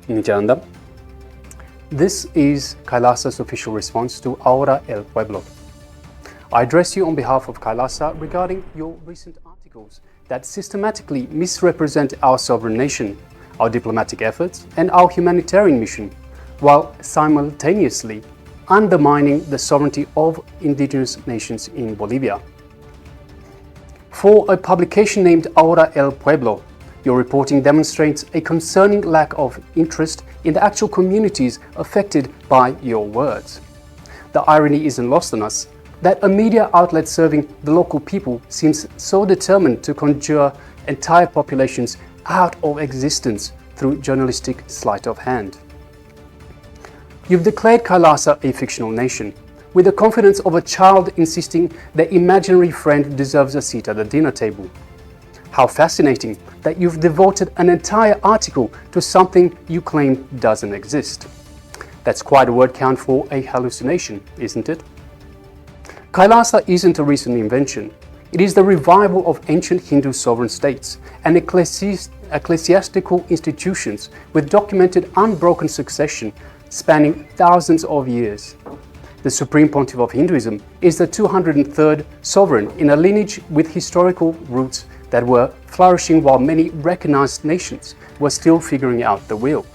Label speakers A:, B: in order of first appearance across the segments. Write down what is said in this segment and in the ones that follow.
A: Nityananda. This is KAILASA's official response to Ahora El Pueblo. I address you on behalf of KAILASA regarding your recent articles that systematically misrepresent our sovereign nation, our diplomatic efforts, and our humanitarian mission, while simultaneously undermining the sovereignty of indigenous nations in Bolivia. For a publication named Ahora El Pueblo, your reporting demonstrates a concerning lack of interest in the actual communities affected by your words. The irony isn't lost on us that a media outlet serving the local people seems so determined to conjure entire populations out of existence through journalistic sleight of hand. You've declared KAILASA a fictional nation, with the confidence of a child insisting their imaginary friend deserves a seat at the dinner table. How fascinating that you've devoted an entire article to something you claim doesn't exist. That's quite a word count for a hallucination, isn't it? KAILASA isn't a recent invention. It is the revival of ancient Hindu sovereign states and ecclesiastical institutions with documented unbroken succession spanning thousands of years. The Supreme Pontiff of Hinduism is the 203rd sovereign in a lineage with historical roots that were flourishing while many recognized nations were still figuring out the wheel.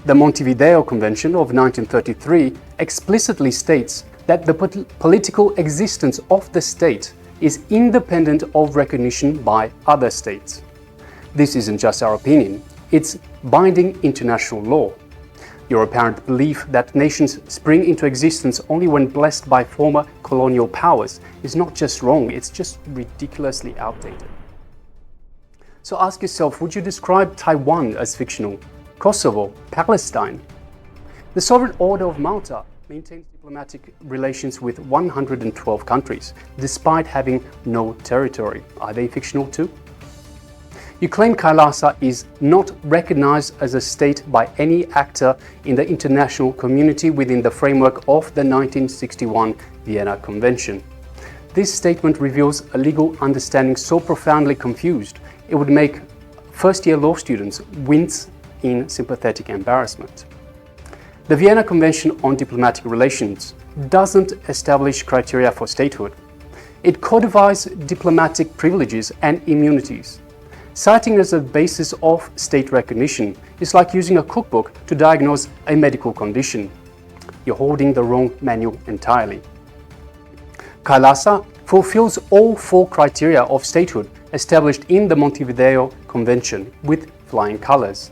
A: The Montevideo Convention of 1933 explicitly states that the political existence of the state is independent of recognition by other states. This isn't just our opinion, it's binding international law. Your apparent belief that nations spring into existence only when blessed by former colonial powers is not just wrong, it's just ridiculously outdated. So ask yourself, would you describe Taiwan as fictional? Kosovo? Palestine? The Sovereign Order of Malta maintains diplomatic relations with 112 countries, despite having no territory. Are they fictional too? You claim KAILASA is not recognized as a state by any actor in the international community within the framework of the 1961 Vienna Convention. This statement reveals a legal understanding so profoundly confused, it would make first-year law students wince in sympathetic embarrassment. The Vienna Convention on Diplomatic Relations doesn't establish criteria for statehood. It codifies diplomatic privileges and immunities. Citing as a basis of state recognition is like using a cookbook to diagnose a medical condition. You're holding the wrong manual entirely. KAILASA fulfills all four criteria of statehood established in the Montevideo Convention with flying colors.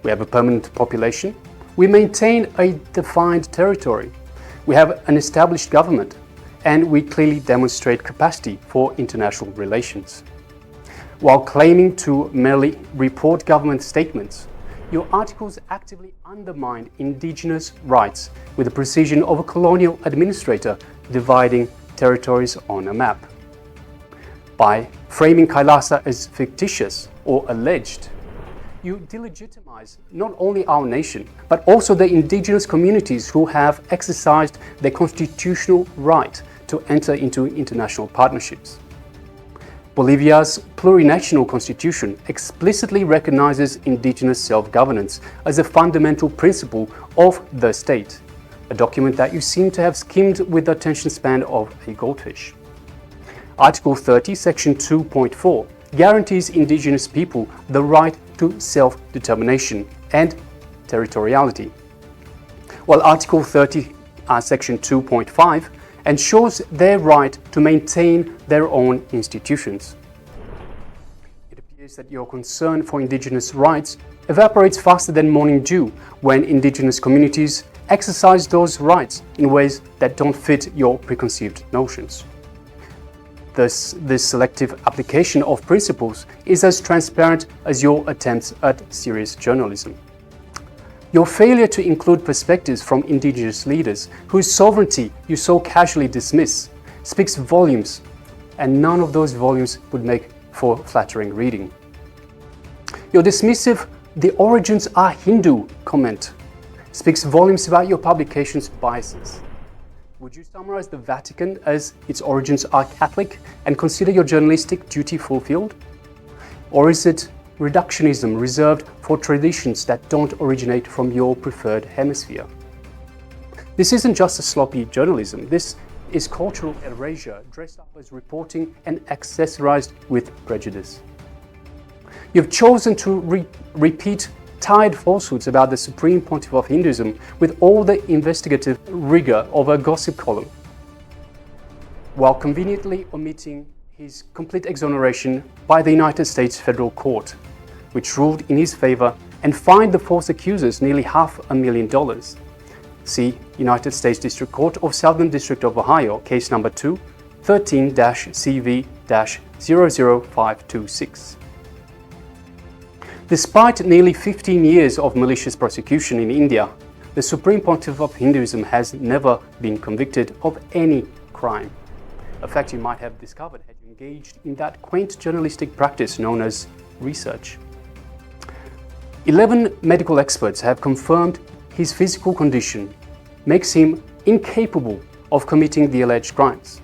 A: We have a permanent population. We maintain a defined territory. We have an established government. And we clearly demonstrate capacity for international relations. While claiming to merely report government statements, your articles actively undermine indigenous rights with the precision of a colonial administrator dividing territories on a map. By framing KAILASA as fictitious or alleged, you delegitimize not only our nation, but also the indigenous communities who have exercised their constitutional right to enter into international partnerships. Bolivia's plurinational constitution explicitly recognizes indigenous self-governance as a fundamental principle of the state, a document that you seem to have skimmed with the attention span of a goldfish. Article 30, Section 2.4 guarantees indigenous people the right to self-determination and territoriality, while Article 30, Section 2.5 ensures their right to maintain their own institutions. It appears that your concern for indigenous rights evaporates faster than morning dew when indigenous communities exercise those rights in ways that don't fit your preconceived notions. Thus, this selective application of principles is as transparent as your attempts at serious journalism. Your failure to include perspectives from indigenous leaders whose sovereignty you so casually dismiss speaks volumes, and none of those volumes would make for flattering reading. Your dismissive "the origins are Hindu" comment speaks volumes about your publication's biases. Would you summarize the Vatican as its origins are Catholic and consider your journalistic duty fulfilled? Or is it reductionism reserved for traditions that don't originate from your preferred hemisphere. This isn't just a sloppy journalism, this is cultural erasure dressed up as reporting and accessorized with prejudice. You've chosen to repeat tired falsehoods about the Supreme Pontiff of Hinduism with all the investigative rigor of a gossip column, while conveniently omitting his complete exoneration by the United States Federal Court, which ruled in his favor and fined the false accusers nearly $500,000. See United States District Court of Southern District of Ohio, case number 2, 13-CV-00526. Despite nearly 15 years of malicious prosecution in India, the Supreme Pontiff of Hinduism has never been convicted of any crime. A fact you might have discovered had you engaged in that quaint journalistic practice known as research. 11 medical experts have confirmed his physical condition makes him incapable of committing the alleged crimes.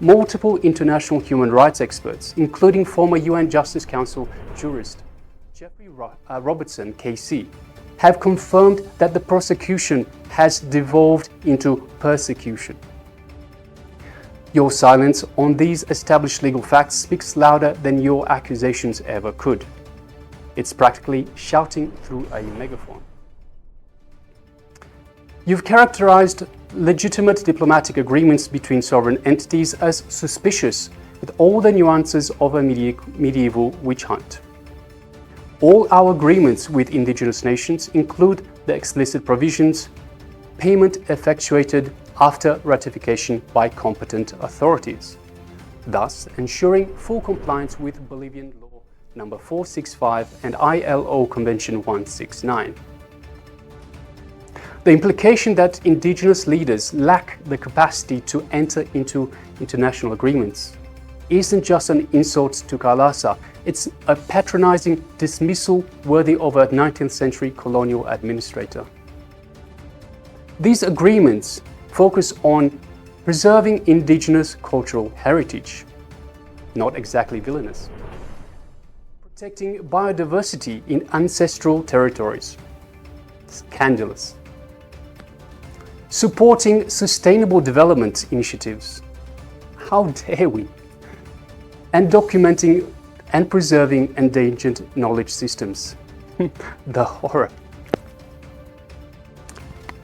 A: Multiple international human rights experts, including former UN Justice Council jurist Jeffrey Robertson, KC, have confirmed that the prosecution has devolved into persecution. Your silence on these established legal facts speaks louder than your accusations ever could. It's practically shouting through a megaphone. You've characterized legitimate diplomatic agreements between sovereign entities as suspicious, with all the nuances of a medieval witch hunt. All our agreements with indigenous nations include the explicit provisions, payment effectuated after ratification by competent authorities, thus ensuring full compliance with Bolivian law number 465 and ILO Convention 169. The implication that indigenous leaders lack the capacity to enter into international agreements isn't just an insult to KAILASA, it's a patronizing dismissal worthy of a 19th century colonial administrator. These agreements focus on preserving indigenous cultural heritage, not exactly villainous. Protecting biodiversity in ancestral territories, scandalous. Supporting sustainable development initiatives, how dare we? And documenting and preserving endangered knowledge systems, the horror.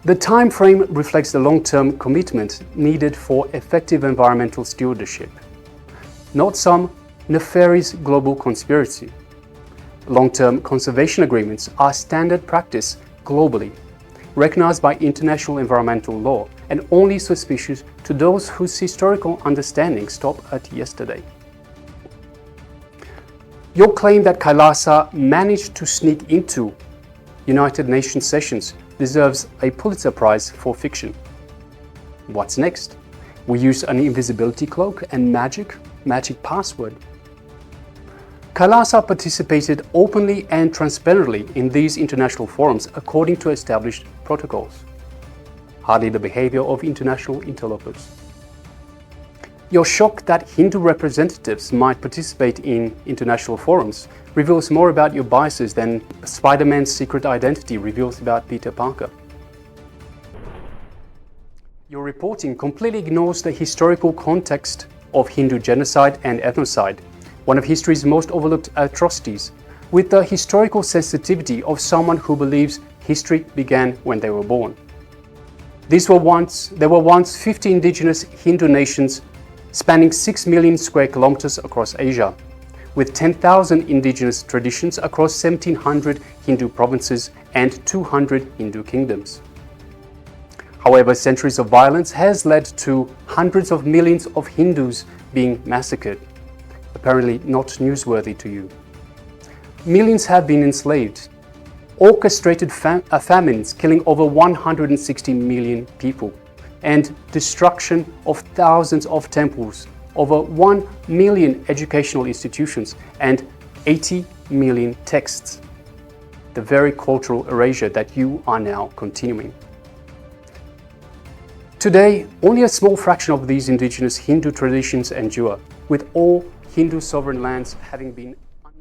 A: The time frame reflects the long-term commitment needed for effective environmental stewardship, not some nefarious global conspiracy. Long-term conservation agreements are standard practice globally, recognized by international environmental law and only suspicious to those whose historical understanding stopped at yesterday. Your claim that KAILASA managed to sneak into United Nations sessions deserves a Pulitzer Prize for fiction. What's next? We use an invisibility cloak and magic password. KAILASA participated openly and transparently in these international forums according to established protocols. Hardly the behavior of international interlopers. Your shock that Hindu representatives might participate in international forums reveals more about your biases than Spider-Man's secret identity reveals about Peter Parker. Your reporting completely ignores the historical context of Hindu genocide and ethnocide, one of history's most overlooked atrocities, with the historical sensitivity of someone who believes history began when they were born. There were once 50 indigenous Hindu nations spanning 6 million square kilometers across Asia, with 10,000 indigenous traditions across 1,700 Hindu provinces and 200 Hindu kingdoms. However, centuries of violence has led to hundreds of millions of Hindus being massacred, apparently not newsworthy to you. Millions have been enslaved, orchestrated famines killing over 160 million people, and destruction of thousands of temples, over 1 million educational institutions, and 80 million texts. The very cultural erasure that you are now continuing. Today, only a small fraction of these indigenous Hindu traditions endure, with all Hindu sovereign lands having been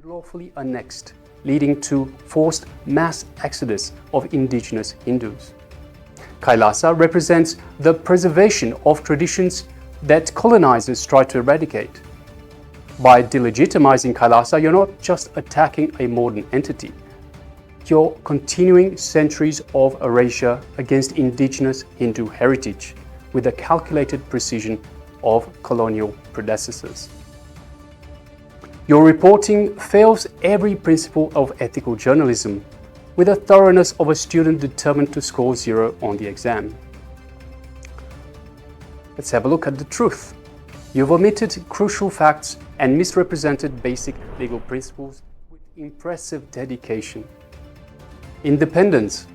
A: unlawfully annexed, leading to forced mass exodus of indigenous Hindus. KAILASA represents the preservation of traditions that colonizers try to eradicate. By delegitimizing KAILASA, you're not just attacking a modern entity, you're continuing centuries of erasure against indigenous Hindu heritage with the calculated precision of colonial predecessors. Your reporting fails every principle of ethical journalism with the thoroughness of a student determined to score 0 on the exam. Let's have a look at the truth. You've omitted crucial facts and misrepresented basic legal principles with impressive dedication. Independence.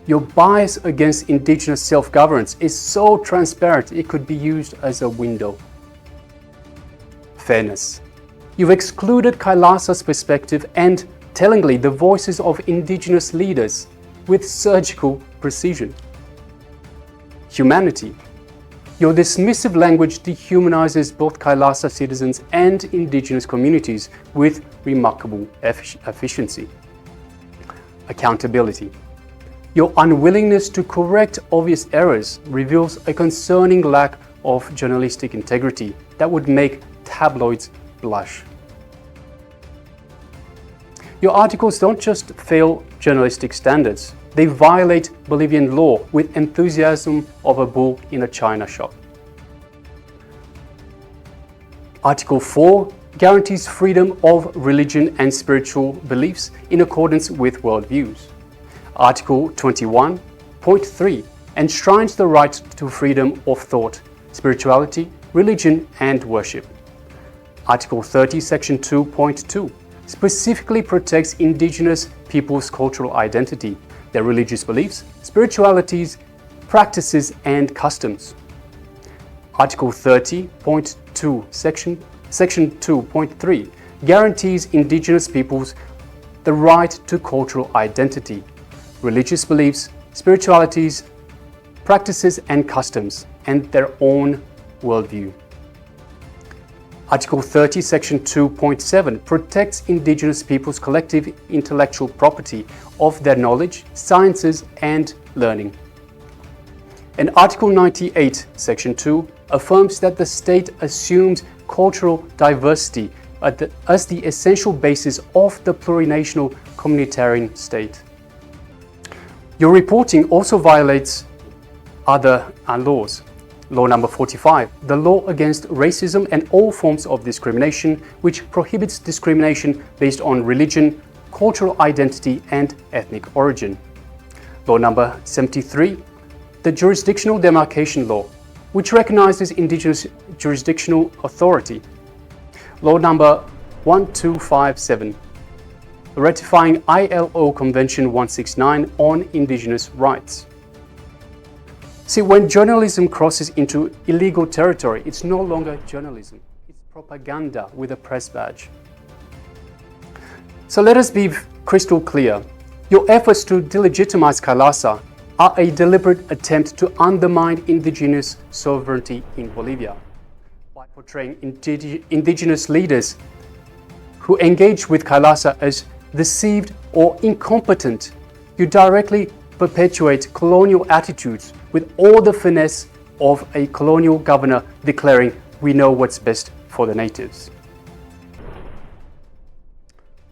A: Your bias against indigenous self-governance is so transparent it could be used as a window. Fairness. You've excluded KAILASA's perspective and, tellingly, the voices of indigenous leaders with surgical precision. Humanity. Your dismissive language dehumanizes both KAILASA citizens and indigenous communities with remarkable efficiency. Accountability. Your unwillingness to correct obvious errors reveals a concerning lack of journalistic integrity that would make tabloids blush. Your articles don't just fail journalistic standards, they violate Bolivian law with enthusiasm of a bull in a china shop. Article 4 guarantees freedom of religion and spiritual beliefs in accordance with worldviews. Article 21.3 enshrines the right to freedom of thought, spirituality, religion, and worship. Article 30, Section 2.2 specifically protects indigenous peoples' cultural identity, their religious beliefs, spiritualities, practices, and customs. Article 30.2, Section 2.3 guarantees indigenous peoples the right to cultural identity, religious beliefs, spiritualities, practices, and customs, and their own worldview. Article 30, Section 2.7 protects indigenous peoples' collective intellectual property of their knowledge, sciences, and learning. And Article 98, Section 2 affirms that the state assumes cultural diversity as the essential basis of the plurinational communitarian state. Your reporting also violates other laws. Law number 45, the law against racism and all forms of discrimination, which prohibits discrimination based on religion, cultural identity, and ethnic origin. Law number 73, the jurisdictional demarcation law, which recognizes indigenous jurisdictional authority. Law number 1257, ratifying ILO Convention 169 on indigenous rights. See, when journalism crosses into illegal territory, it's no longer journalism, it's propaganda with a press badge. So let us be crystal clear. Your efforts to delegitimize KAILASA are a deliberate attempt to undermine indigenous sovereignty in Bolivia. By portraying indigenous leaders who engage with KAILASA as deceived or incompetent, you directly perpetuate colonial attitudes with all the finesse of a colonial governor declaring, "We know what's best for the natives."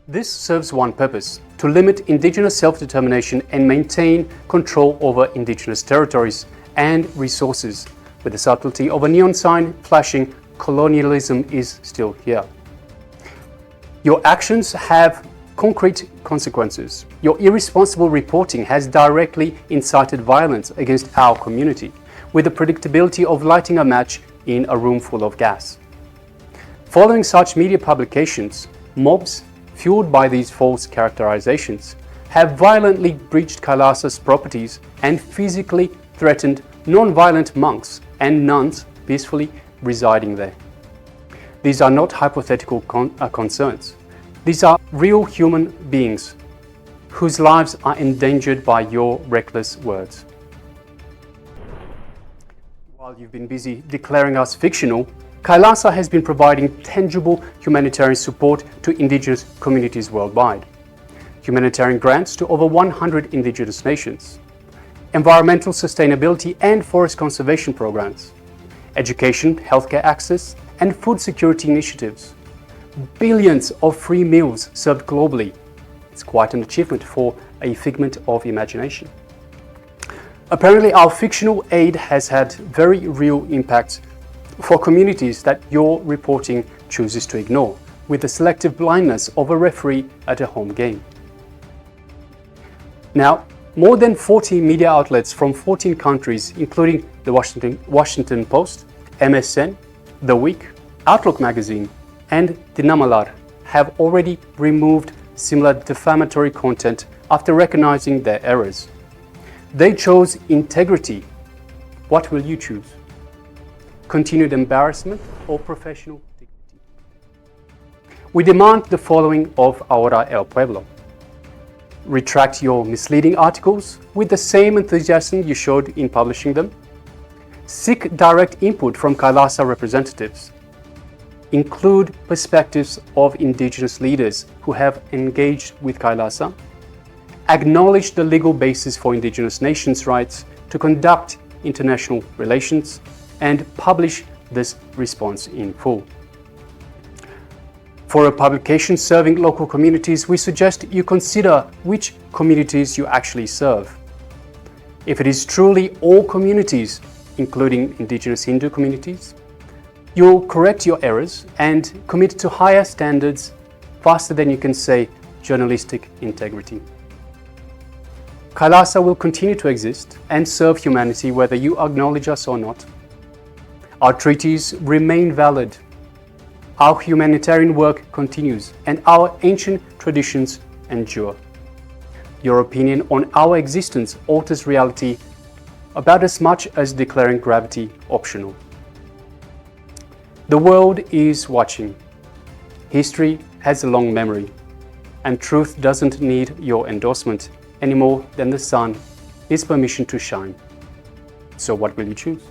A: This serves one purpose: to limit indigenous self-determination and maintain control over indigenous territories and resources, with the subtlety of a neon sign flashing, "Colonialism is still here." Your actions have concrete consequences. Your irresponsible reporting has directly incited violence against our community, with the predictability of lighting a match in a room full of gas. Following such media publications, mobs, fueled by these false characterizations, have violently breached KAILASA's properties and physically threatened non-violent monks and nuns peacefully residing there. These are not hypothetical concerns. These are real human beings whose lives are endangered by your reckless words. While you've been busy declaring us fictional, KAILASA has been providing tangible humanitarian support to Indigenous communities worldwide. Humanitarian grants to over 100 Indigenous nations. Environmental sustainability and forest conservation programs. Education, healthcare access, and food security initiatives. Billions of free meals served globally. It's quite an achievement for a figment of imagination. Apparently, our fictional aid has had very real impacts for communities that your reporting chooses to ignore, with the selective blindness of a referee at a home game. Now, more than 40 media outlets from 14 countries, including the Washington Post, MSN, The Week, Outlook magazine, and Dinamalar, have already removed similar defamatory content after recognizing their errors. They chose integrity. What will you choose? Continued embarrassment or professional dignity? We demand the following of Ahora El Pueblo. Retract your misleading articles with the same enthusiasm you showed in publishing them. Seek direct input from KAILASA representatives. Include perspectives of Indigenous leaders who have engaged with KAILASA. Acknowledge the legal basis for Indigenous nations' rights to conduct international relations, and publish this response in full. For a publication serving local communities, we suggest you consider which communities you actually serve. If it is truly all communities, including Indigenous Hindu communities, you'll correct your errors and commit to higher standards faster than you can say journalistic integrity. KAILASA will continue to exist and serve humanity whether you acknowledge us or not. Our treaties remain valid. Our humanitarian work continues and our ancient traditions endure. Your opinion on our existence alters reality about as much as declaring gravity optional. The world is watching. History has a long memory, and truth doesn't need your endorsement any more than the sun is permission to shine. So what will you choose?